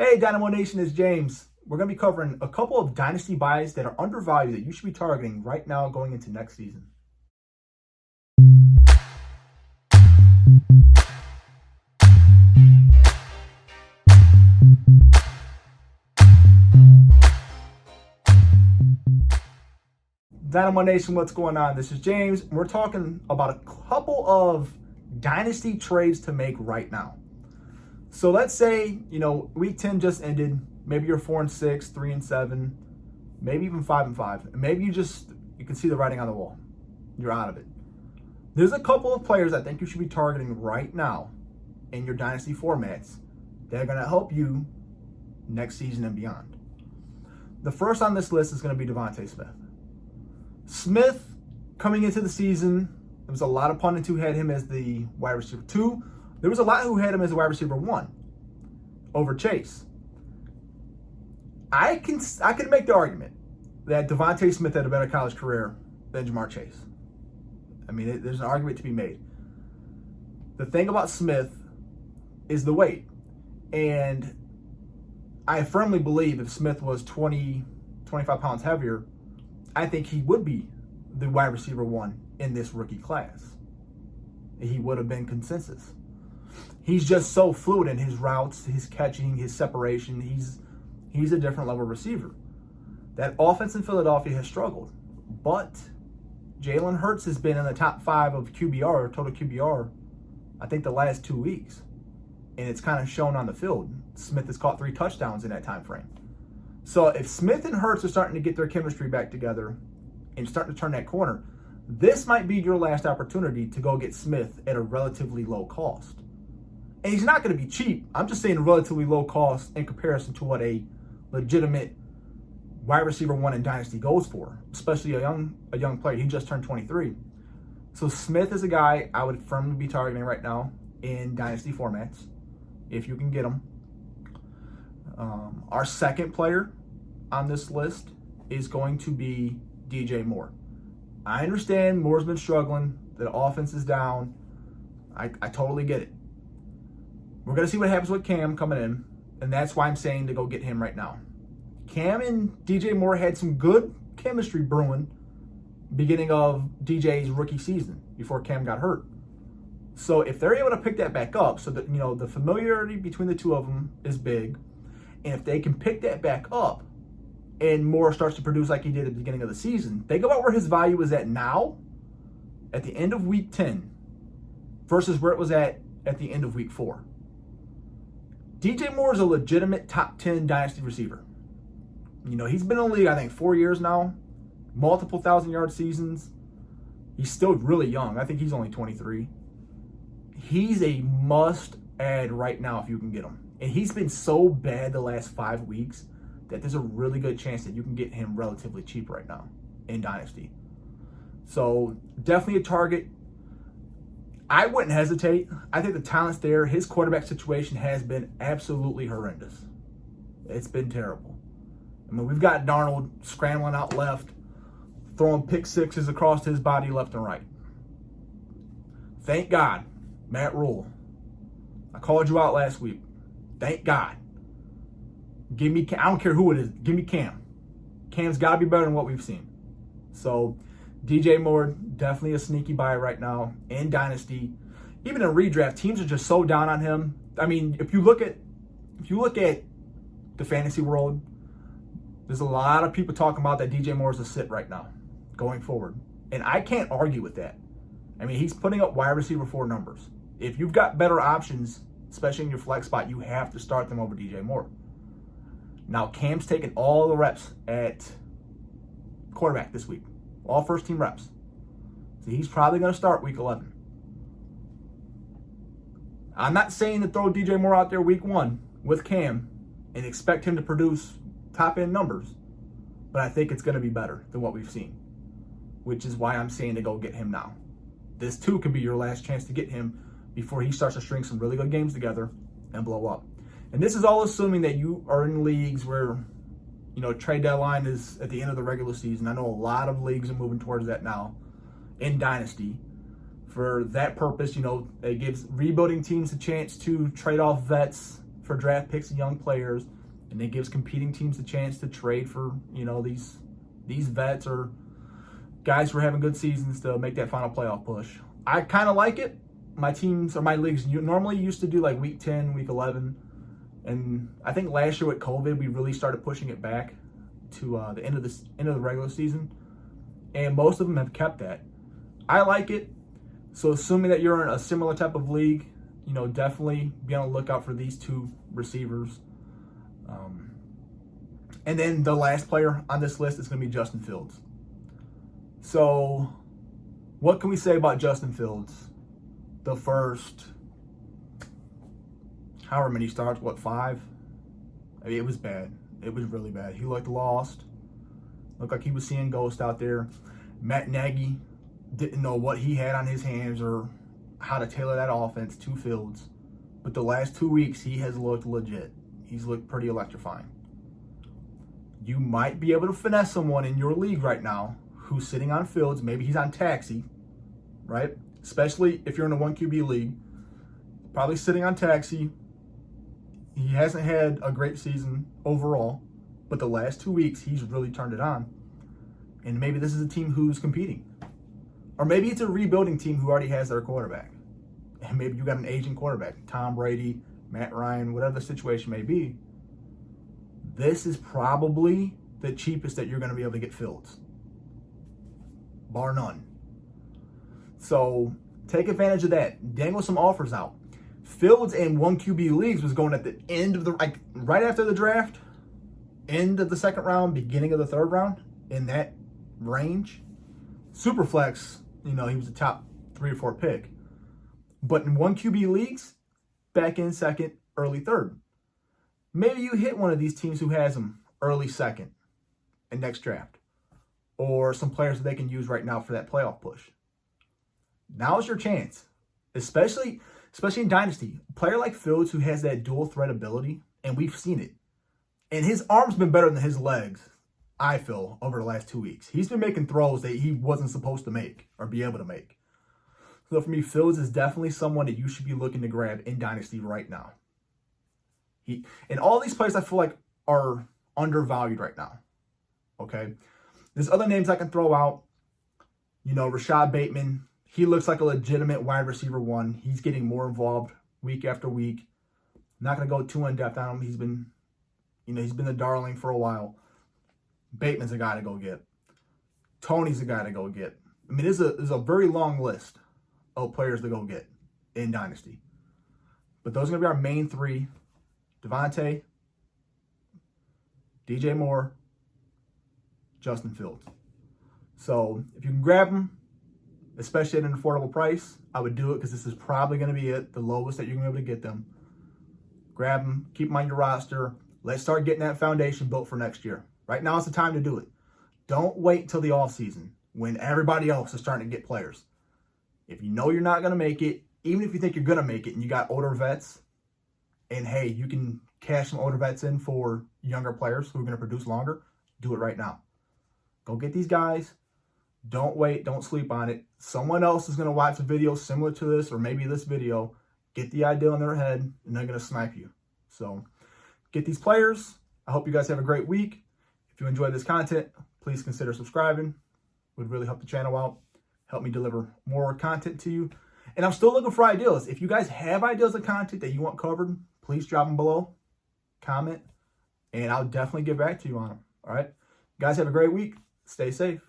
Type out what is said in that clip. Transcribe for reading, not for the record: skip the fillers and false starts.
Hey, Dynamo Nation, it's James. We're going to be covering a couple of dynasty buys that are undervalued that you should be targeting right now going into next season. Dynamo Nation, what's going on? This is James. We're talking about a couple of dynasty trades to make right now. So let's say, week 10 just ended. Maybe you're 4-6, 3-7, maybe even 5-5. Maybe you can see the writing on the wall. You're out of it. There's a couple of players I think you should be targeting right now in your dynasty formats that are going to help you next season and beyond. The first on this list is going to be DeVonta Smith. Smith, coming into the season, there was a lot of pundits who had him as the wide receiver 2. There was a lot who had him as the wide receiver 1 over Chase. I can make the argument that DeVonta Smith had a better college career than Ja'Marr Chase. I mean, there's an argument to be made. The thing about Smith is the weight. And I firmly believe if Smith was 20, 25 pounds heavier, I think he would be the wide receiver 1 in this rookie class. He would have been consensus. He's just so fluid in his routes, his catching, his separation. He's a different level receiver. That offense in Philadelphia has struggled. But Jalen Hurts has been in the top 5 of QBR, total QBR, I think the last 2 weeks. And it's kind of shown on the field. Smith has caught 3 touchdowns in that time frame. So if Smith and Hurts are starting to get their chemistry back together and starting to turn that corner, this might be your last opportunity to go get Smith at a relatively low cost. And he's not going to be cheap. I'm just saying relatively low cost in comparison to what a legitimate wide receiver 1 in Dynasty goes for, especially a young player. He just turned 23. So Smith is a guy I would firmly be targeting right now in Dynasty formats, if you can get him. Our second player on this list is going to be DJ Moore. I understand Moore's been struggling. The offense is down. I totally get it. We're going to see what happens with Cam coming in, and that's why I'm saying to go get him right now. Cam and DJ Moore had some good chemistry brewing beginning of DJ's rookie season before Cam got hurt. So if they're able to pick that back up so that, the familiarity between the two of them is big, and if they can pick that back up and Moore starts to produce like he did at the beginning of the season, think about where his value is at now at the end of week 10 versus where it was at the end of week 4. DJ Moore is a legitimate top 10 dynasty receiver. He's been in the league, I think, 4 years now, multiple 1,000-yard seasons. He's still really young. I think he's only 23. He's a must-add right now if you can get him. And he's been so bad the last 5 weeks that there's a really good chance that you can get him relatively cheap right now in Dynasty. So definitely a target. I wouldn't hesitate. I think the talent's there. His quarterback situation has been absolutely horrendous. It's been terrible. I mean, we've got Darnold scrambling out left, throwing pick sixes across his body left and right. Thank God, Matt Rule. I called you out last week. Thank God. Give me, I don't care who it is, give me Cam. Cam's got to be better than what we've seen. So DJ Moore, definitely a sneaky buy right now in Dynasty. Even in redraft, teams are just so down on him. I mean, if you look at the fantasy world, there's a lot of people talking about that DJ Moore is a sit right now, going forward. And I can't argue with that. I mean, he's putting up wide receiver 4 numbers. If you've got better options, especially in your flex spot, you have to start them over DJ Moore. Now, Cam's taking all the reps at quarterback this week. All first-team reps. So he's probably going to start week 11. I'm not saying to throw DJ Moore out there week 1 with Cam and expect him to produce top-end numbers, but I think it's going to be better than what we've seen, which is why I'm saying to go get him now. This, too, could be your last chance to get him before he starts to string some really good games together and blow up. And this is all assuming that you are in leagues where, trade deadline is at the end of the regular season. I know a lot of leagues are moving towards that now in Dynasty. For that purpose, it gives rebuilding teams a chance to trade off vets for draft picks and young players, and it gives competing teams a chance to trade for, you know, these vets or guys who are having good seasons to make that final playoff push. I kind of like it. My teams or my leagues normally used to do like week 10, week 11. And I think last year with COVID, we really started pushing it back to the end of the regular season. And most of them have kept that. I like it. So assuming that you're in a similar type of league, you know, definitely be on the lookout for these two receivers. And then the last player on this list is going to be Justin Fields. So what can we say about Justin Fields? The first, however many starts, 5? I mean, it was bad. It was really bad. He looked lost. Looked like he was seeing ghosts out there. Matt Nagy didn't know what he had on his hands or how to tailor that offense to Fields. But the last 2 weeks, he has looked legit. He's looked pretty electrifying. You might be able to finesse someone in your league right now who's sitting on Fields. Maybe he's on taxi, right? Especially if you're in a 1 QB league. Probably sitting on taxi. He hasn't had a great season overall, but the last 2 weeks, he's really turned it on. And maybe this is a team who's competing. Or maybe it's a rebuilding team who already has their quarterback. And maybe you got an aging quarterback, Tom Brady, Matt Ryan, whatever the situation may be. This is probably the cheapest that you're going to be able to get Fields. Bar none. So take advantage of that. Dangle some offers out. Fields in 1 QB leagues was going at the end of right after the draft, end of the second round, beginning of the third round, in that range. Superflex, you know, he was the top 3 or 4 pick. But in 1 QB leagues, back in second, early third. Maybe you hit one of these teams who has him early second in next draft. Or some players that they can use right now for that playoff push. Now's your chance. Especially in Dynasty. A player like Fields who has that dual threat ability, and we've seen it. And his arm's been better than his legs, I feel, over the last 2 weeks. He's been making throws that he wasn't supposed to make or be able to make. So for me, Fields is definitely someone that you should be looking to grab in Dynasty right now. And all these players I feel like are undervalued right now. Okay? There's other names I can throw out. You know, Rashad Bateman. He looks like a legitimate wide receiver 1. He's getting more involved week after week. I'm not going to go too in-depth on him. He's been the darling for a while. Bateman's a guy to go get. Tony's a guy to go get. I mean, there's a very long list of players to go get in Dynasty. But those are going to be our main 3. Devontae, DJ Moore, Justin Fields. So if you can grab them, especially at an affordable price, I would do it because this is probably going to be the lowest that you're going to be able to get them. Grab them, keep them on your roster. Let's start getting that foundation built for next year. Right now is the time to do it. Don't wait until the offseason when everybody else is starting to get players. If you know you're not going to make it, even if you think you're going to make it and you got older vets, and hey, you can cash some older vets in for younger players who are going to produce longer, do it right now. Go get these guys. Don't wait. Don't sleep on it. Someone else is going to watch a video similar to this or maybe this video, get the idea in their head, and they're going to snipe you. So get these players. I hope you guys have a great week. If you enjoyed this content, please consider subscribing. It would really help the channel out. Help me deliver more content to you. And I'm still looking for ideas. If you guys have ideas of content that you want covered, please drop them below. Comment. And I'll definitely get back to you on them. All right? You guys have a great week. Stay safe.